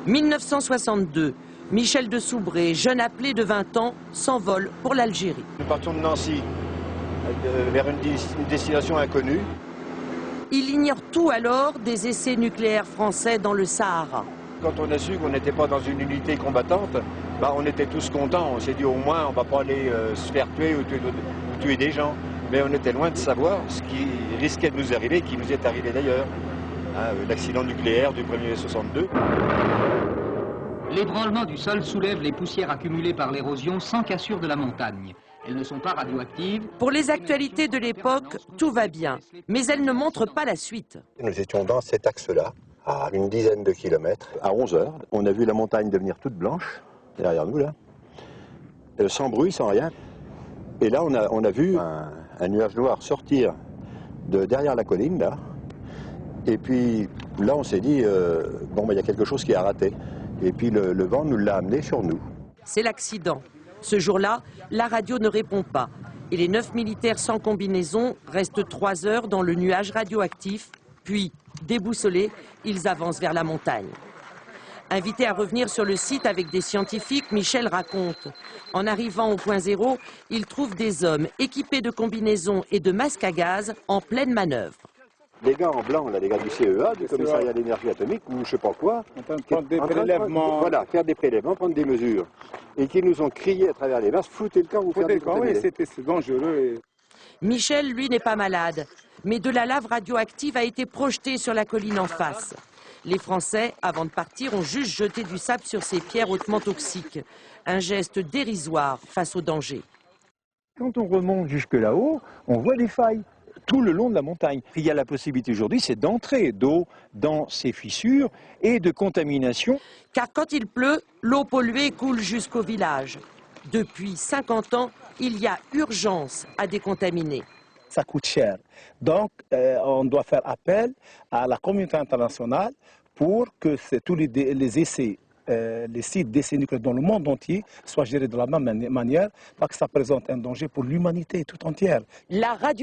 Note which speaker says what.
Speaker 1: 1962, Michel de Soubré, jeune appelé de 20 ans, s'envole pour l'Algérie.
Speaker 2: Nous partons de Nancy vers une destination inconnue.
Speaker 1: Il ignore tout alors des essais nucléaires français dans le Sahara.
Speaker 2: Quand on a su qu'on n'était pas dans une unité combattante, on était tous contents. On s'est dit au moins on ne va pas aller se faire tuer ou tuer des gens. Mais on était loin de savoir ce qui risquait de nous arriver, qui nous est arrivé d'ailleurs. L'accident nucléaire du 1er mai 62.
Speaker 3: L'ébranlement du sol soulève les poussières accumulées par l'érosion sans cassure de la montagne. Elles ne sont pas radioactives.
Speaker 1: Pour les actualités de l'époque, tout va bien, mais elles ne montrent pas la suite.
Speaker 4: Nous étions dans cet axe-là, à une dizaine de kilomètres. À 11 heures, on a vu la montagne devenir toute blanche, derrière nous là, sans bruit, sans rien. Et là, on a vu un nuage noir sortir de derrière la colline, là. Et puis là, on s'est dit, il y a quelque chose qui a raté. Et puis le vent nous l'a amené sur nous.
Speaker 1: C'est l'accident. Ce jour-là, la radio ne répond pas. Et les 9 militaires sans combinaison restent 3 heures dans le nuage radioactif. Puis, déboussolés, ils avancent vers la montagne. Invité à revenir sur le site avec des scientifiques, Michel raconte. En arrivant au point zéro, il trouve des hommes équipés de combinaisons et de masques à gaz en pleine manœuvre.
Speaker 4: Des gars en blanc, là, des gars du CEA, du commissariat à l'énergie atomique, ou je sais pas quoi,
Speaker 5: prendre des prélèvements.
Speaker 4: Voilà, faire des prélèvements, prendre des mesures. Et qui nous ont crié à travers les masques, foutez le camp, vous faites des camps.
Speaker 5: Oui, c'était dangereux.
Speaker 1: Michel, lui, n'est pas malade, mais de la lave radioactive a été projetée sur la colline en face. Les Français, avant de partir, ont juste jeté du sable sur ces pierres hautement toxiques. Un geste dérisoire face au danger.
Speaker 6: Quand on remonte jusque là-haut, on voit des failles tout le long de la montagne. Il y a la possibilité aujourd'hui, c'est d'entrer d'eau dans ces fissures et de contamination.
Speaker 1: Car quand il pleut, l'eau polluée coule jusqu'au village. Depuis 50 ans, il y a urgence à décontaminer.
Speaker 7: Ça coûte cher. Donc, on doit faire appel à la communauté internationale pour que tous les essais, les sites d'essais nucléaires dans le monde entier soient gérés de la même manière, parce que ça présente un danger pour l'humanité tout entière.
Speaker 1: La radio